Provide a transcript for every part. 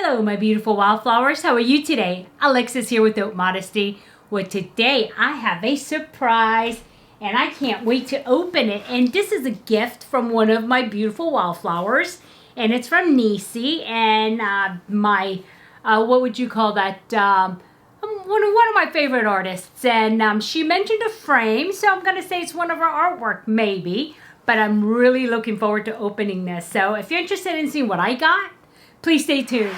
Hello, my beautiful wildflowers. How are you today? Alexis here with Modesty. Well, today I have a surprise and I can't wait to open it. And this is a gift from one of my beautiful wildflowers. And it's from NYC and what would you call that? One of my favorite artists. And she mentioned a frame, so I'm going to say it's one of her artwork, maybe. But I'm really looking forward to opening this. So if you're interested in seeing what I got, please stay tuned.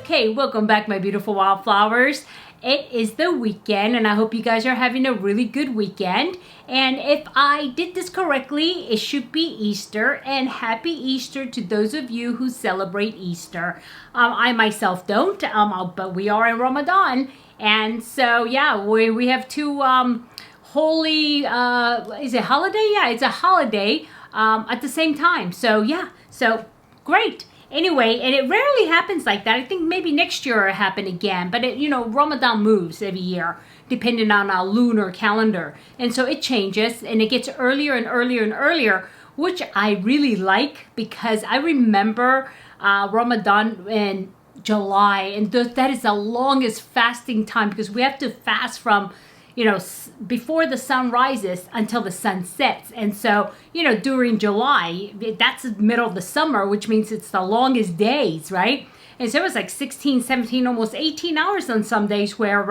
Okay, welcome back, my beautiful wildflowers. It is the weekend and I hope you guys are having a really good weekend. And if I did this correctly, it should be Easter, and happy Easter to those of you who celebrate Easter. I myself don't, but we are in Ramadan. And so, yeah, we have two holy, is it holiday? Yeah, it's a holiday at the same time. So, yeah, so great. Anyway, and it rarely happens like that. I think maybe next year it'll happen again. But, Ramadan moves every year, depending on our lunar calendar. And so it changes, and it gets earlier and earlier and earlier, which I really like because I remember Ramadan in July. And that is the longest fasting time because we have to fast from, before the sun rises until the sun sets. And so, during July, that's the middle of the summer, which means it's the longest days, right? And so it was like 16, 17, almost 18 hours on some days where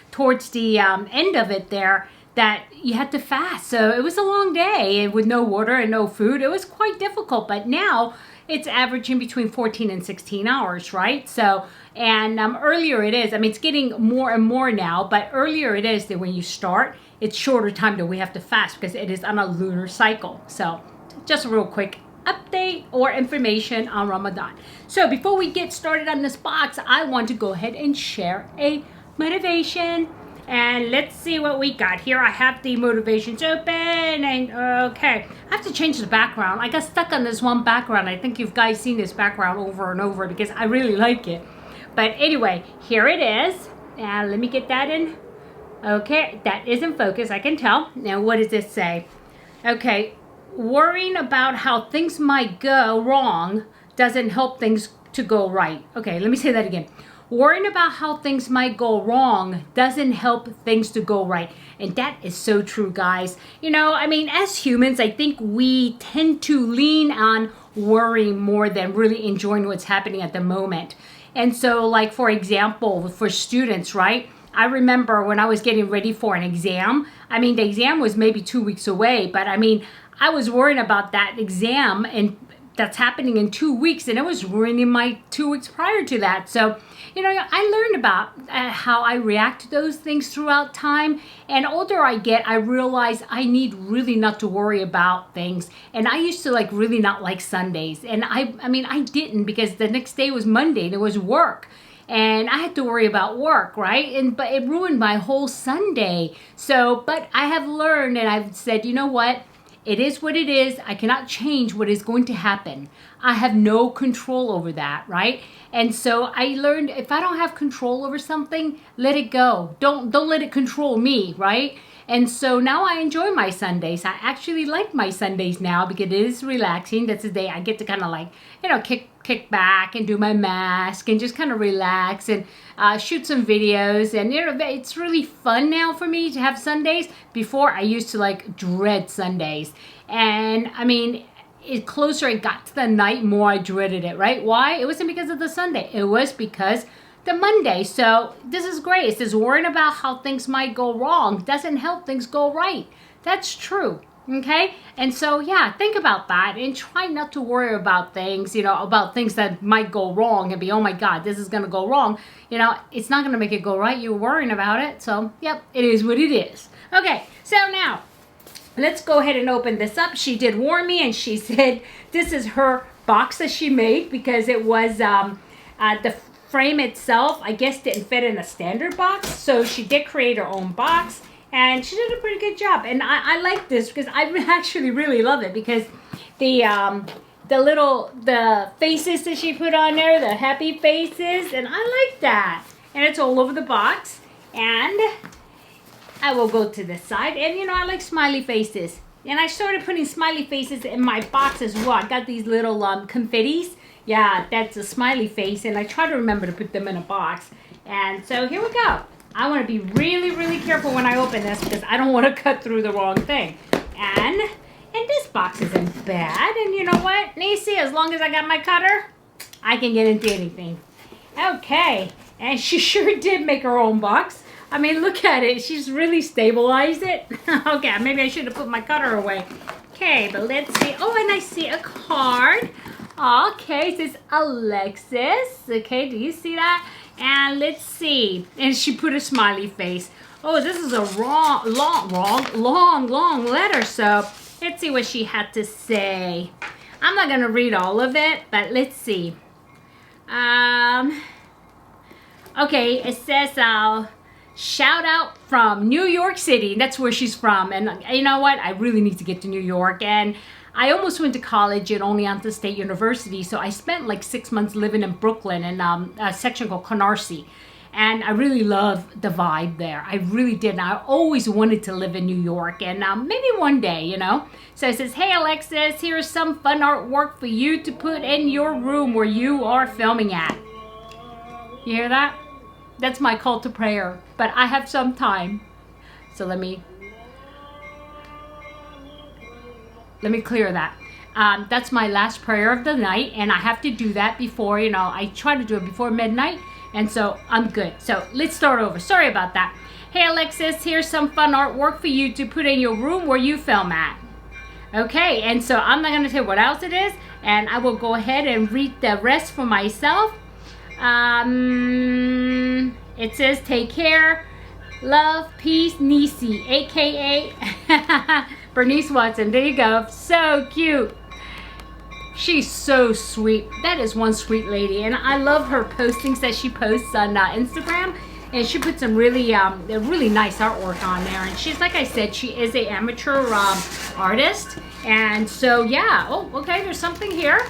towards the end of it there, that you had to fast. So it was a long day with no water and no food. It was quite difficult, but now it's averaging between 14 and 16 hours, right? So, and earlier it is, it's getting more and more now, but earlier it is that when you start, it's shorter time that we have to fast because it is on a lunar cycle. So just a real quick update or information on Ramadan. So before we get started on this box, I want to go ahead and share a motivation. And let's see what we got here. I have the motivations open and okay. I have to change the background. I got stuck on this one background. I think you guys seen this background over and over because I really like it. But anyway, here it is. And let me get that in. Okay, that is in focus, I can tell. Now what does this say? Okay, worrying about how things might go wrong doesn't help things to go right. Okay, let me say that again. Worrying about how things might go wrong doesn't help things to go right. And that is so true, guys. As humans, I think we tend to lean on worrying more than really enjoying what's happening at the moment. And so, like, for example, for students, right? I remember when I was getting ready for an exam. The exam was maybe 2 weeks away, but I was worrying about that exam and that's happening in 2 weeks, and it was ruining my 2 weeks prior to that. So, I learned about how I react to those things throughout time. And older I get, I realize I need really not to worry about things. And I used to really not like Sundays. And I didn't because the next day was Monday and it was work. And I had to worry about work, right? But it ruined my whole Sunday. So, but I have learned and I've said, you know what? It is what it is. I cannot change what is going to happen. I have no control over that, right? And so I learned if I don't have control over something, let it go. Don't let it control me, right? And so now I enjoy my Sundays. I actually like my Sundays now because it is relaxing. That's the day I get to kind of kick back and do my mask and just kind of relax and shoot some videos. And it's really fun now for me to have Sundays. Before I used to dread Sundays. And the closer it got to the night, more I dreaded it, right? Why? It wasn't because of the Sunday. It was because the Monday. So this is great. It says worrying about how things might go wrong doesn't help things go right. That's true. Okay? And so, yeah, think about that and try not to worry about things, about things that might go wrong and be, oh my God, this is going to go wrong. It's not going to make it go right. You're worrying about it. So, yep, it is what it is. Okay, so now let's go ahead and open this up. She did warn me and she said this is her box that she made because it was the frame itself, I guess, didn't fit in a standard box. So she did create her own box. And she did a pretty good job. And I like this because I actually really love it because the faces that she put on there, the happy faces, and I like that. And it's all over the box. And I will go to this side. And you know, I like smiley faces. And I started putting smiley faces in my box as well. I got these little confettis. Yeah, that's a smiley face. And I try to remember to put them in a box. And so here we go. I want to be really, really careful when I open this because I don't want to cut through the wrong thing. And this box isn't bad. And you know what, Nisi, as long as I got my cutter, I can get into anything. Okay. And she sure did make her own box. I mean, look at it. She's really stabilized it. Okay, maybe I should have put my cutter away. Okay, but let's see. Oh, and I see a card. Okay, it says Alexis. Okay, do you see that? And let's see. And she put a smiley face. Oh, this is a long letter. So let's see what she had to say. I'm not going to read all of it, but let's see. Okay, it says, shout out from New York City. That's where she's from. And you know what? I really need to get to New York. And I almost went to college at Oneonta State University. So I spent like 6 months living in Brooklyn in a section called Canarsie. And I really love the vibe there. I really did. And I always wanted to live in New York. And maybe one day, you know. So it says, hey, Alexis, here's some fun artwork for you to put in your room where you are filming at. You hear that? That's my call to prayer. But I have some time. So let me clear that. That's my last prayer of the night. And I have to do that before, you know, I try to do it before midnight. And so I'm good. So let's start over. Sorry about that. Hey, Alexis, here's some fun artwork for you to put in your room where you film at. Okay, and so I'm not going to tell you what else it is. And I will go ahead and read the rest for myself. It says, take care, love, peace, Nisi, aka Bernice Watson. There you go. So cute. She's so sweet. That is one sweet lady. And I love her postings that she posts on Instagram. And she puts some really nice artwork on there. And she's, like I said, she is an amateur artist. And so, yeah. Oh, okay, there's something here.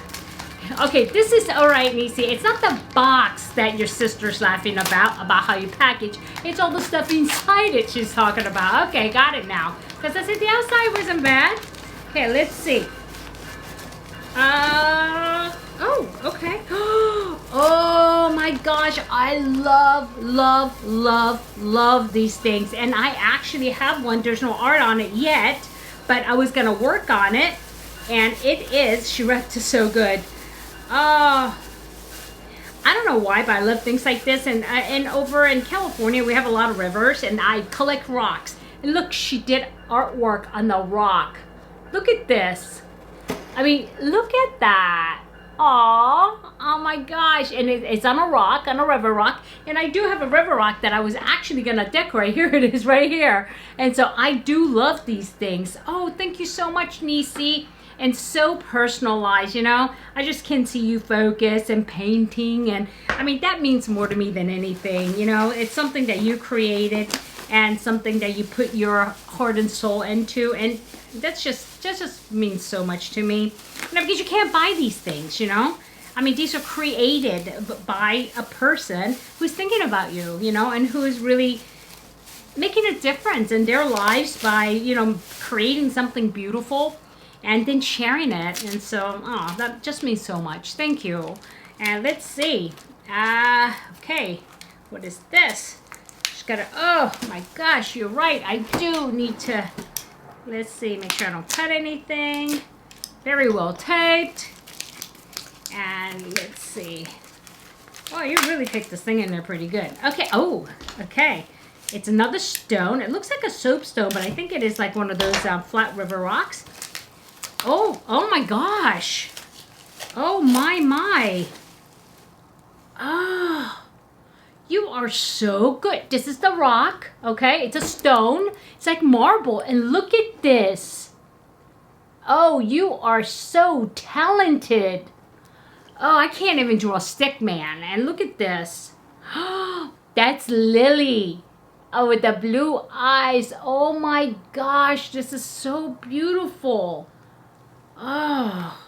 Okay, this is all right, Nisi. It's not the box that your sister's laughing about how you package. It's all the stuff inside it she's talking about. Okay, got it now. Because I said the outside wasn't bad. Okay, let's see. Oh, okay. Oh my gosh, I love these things. And I actually have one. There's no art on it yet, but I was gonna work on it. And it is, she wrapped it so good. I don't know why, but I love things like this. And over in California, we have a lot of rivers, and I collect rocks. And look, she did artwork on the rock. Look at this. I mean, look at that. Aww. Oh my gosh. And it's on a rock, on a river rock. And I do have a river rock that I was actually going to decorate. Here it is right here. And so I do love these things. Oh, thank you so much, Nisi. And so personalized, you know. I just can see you focus and painting. And I mean, that means more to me than anything. You know, it's something that you created and something that you put your heart and soul into. And that's just means so much to me. You know, because you can't buy these things, you know. I mean, these are created by a person who's thinking about you, you know, and who is really making a difference in their lives by, you know, creating something beautiful and then sharing it. And so, oh, that just means so much. Thank you. And let's see. Okay, what is this? Just gotta, oh my gosh, you're right. I do need to, let's see, make sure I don't cut anything. Very well taped. And let's see. Oh, you really picked this thing in there pretty good. Okay, oh, okay. It's another stone. It looks like a soapstone, but I think it is like one of those flat river rocks. Oh my gosh. Oh my. Oh, you are so good. This is the rock, okay? It's a stone. It's like marble. And look at this. Oh, you are so talented. Oh, I can't even draw a stick man. And look at this. That's Lily. Oh, with the blue eyes. Oh my gosh, this is so beautiful. Oh,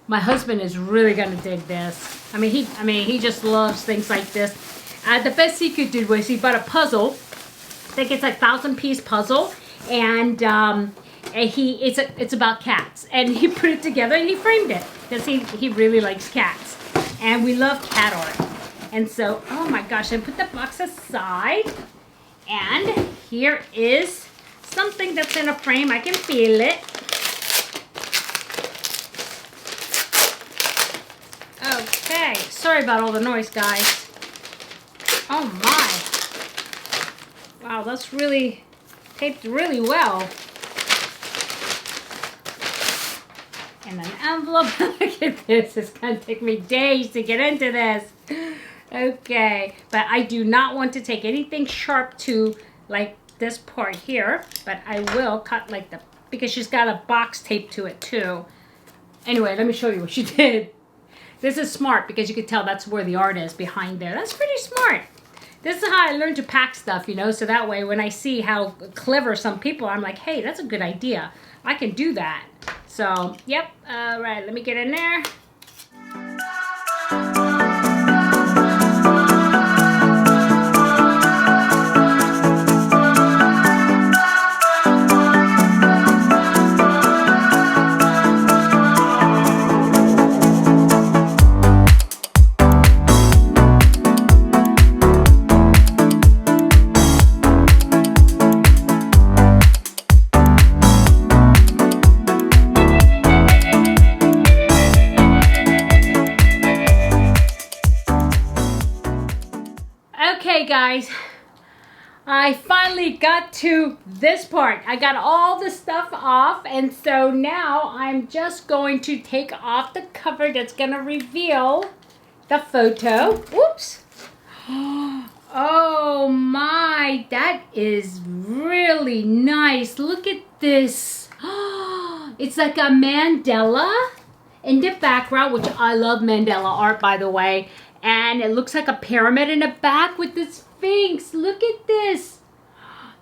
my husband is really gonna dig this. I mean, he just loves things like this. The best he could do was he bought a puzzle. I think it's like 1,000-piece puzzle, and it's about cats, and he put it together and he framed it because he really likes cats, and we love cat art. And so, oh my gosh, I put the box aside, and here is something that's in a frame. I can feel it. Okay, sorry about all the noise, guys. Oh my. Wow, that's really taped really well. And an envelope. Look at this. It's going to take me days to get into this. Okay, but I do not want to take anything sharp to like this part here, but I will cut like because she's got a box taped to it too. Anyway, let me show you what she did. This is smart because you can tell that's where the art is behind there. That's pretty smart. This is how I learned to pack stuff, you know, so that way when I see how clever some people are, I'm like, hey, that's a good idea. I can do that. So, yep. All right, let me get in there. Okay guys, I finally got to this part. I got all the stuff off, and so now I'm just going to take off the cover that's gonna reveal the photo. Whoops. Oh my, that is really nice. Look at this. It's like a mandala in the background, which I love mandala art, by the way. And it looks like a pyramid in the back with the Sphinx. Look at this.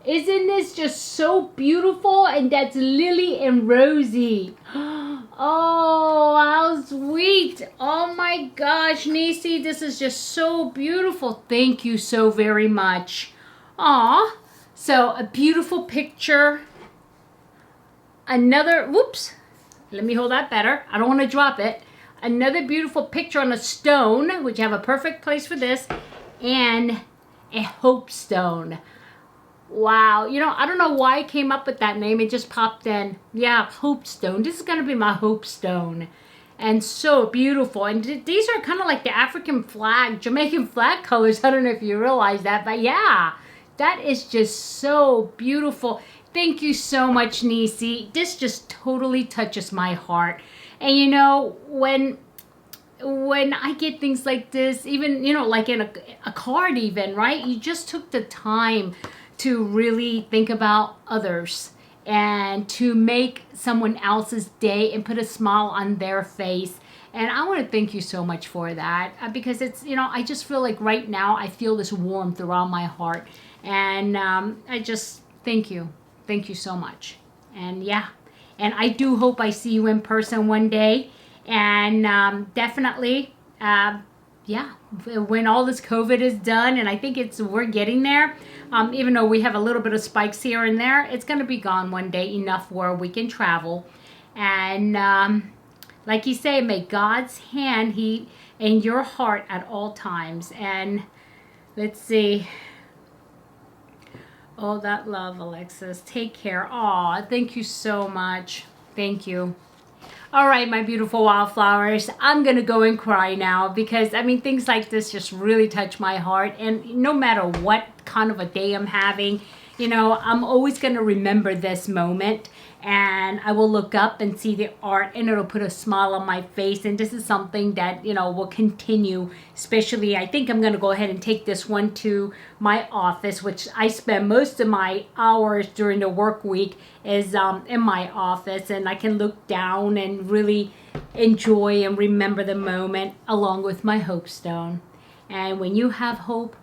Isn't this just so beautiful? And that's Lily and Rosie. Oh, how sweet. Oh my gosh, Nisi, this is just so beautiful. Thank you so very much. Aw. So a beautiful picture. Another, whoops. Let me hold that better. I don't want to drop it. Another beautiful picture on a stone, which I have a perfect place for this, and a Hope stone. Wow, you know, I don't know why I came up with that name. It just popped in. Yeah, Hope stone. This is going to be my Hope stone. And so beautiful. And these are kind of like the African flag, Jamaican flag colors. I don't know if you realize that, but yeah, that is just so beautiful. Thank you so much, Nisi. This just totally touches my heart. And you know, when I get things like this, even, you know, like in a card even, right? You just took the time to really think about others and to make someone else's day and put a smile on their face. And I want to thank you so much for that, because it's, you know, I just feel like right now I feel this warmth around my heart. And I just thank you. Thank you so much. And yeah. And I do hope I see you in person one day. And definitely, yeah, when all this COVID is done, and I think we're getting there, even though we have a little bit of spikes here and there, it's going to be gone one day, enough where we can travel. And like you say, may God's hand be in your heart at all times. And let's see. Oh, that love, Alexis. Take care. Aw, thank you so much. Thank you. All right, my beautiful wildflowers. I'm going to go and cry now because, I mean, things like this just really touch my heart. And no matter what kind of a day I'm having, you know, I'm always going to remember this moment. And I will look up and see the art, and it'll put a smile on my face. And this is something that, you know, will continue. Especially, I think I'm going to go ahead and take this one to my office, which I spend most of my hours during the work week is in my office. And I can look down and really enjoy and remember the moment along with my Hope stone. And when you have hope,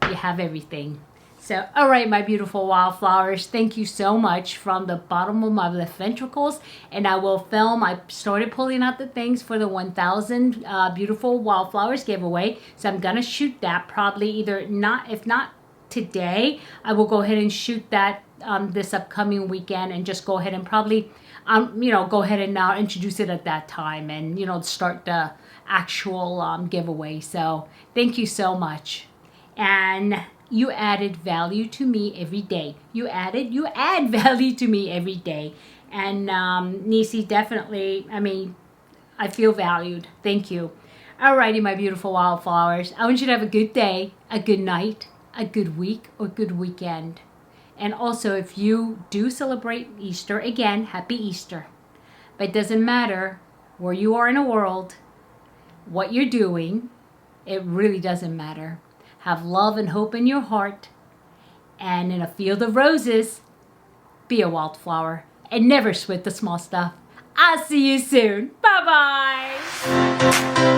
you have everything. So, all right, my beautiful wildflowers, thank you so much from the bottom of my left ventricles. And I will film. I started pulling out the things for the 1,000 beautiful wildflowers giveaway. So I'm gonna shoot that probably either not, if not today, I will go ahead and shoot that this upcoming weekend and just go ahead and probably, go ahead and introduce it at that time and, start the actual giveaway. So thank you so much. And you added value to me every day. You add value to me every day. And Nisi, definitely, I feel valued. Thank you. Alrighty, my beautiful wildflowers. I want you to have a good day, a good night, a good week, or good weekend. And also, if you do celebrate Easter, again, happy Easter. But it doesn't matter where you are in the world, what you're doing, it really doesn't matter. Have love and hope in your heart. And in a field of roses, be a wildflower. And never sweat the small stuff. I'll see you soon. Bye-bye.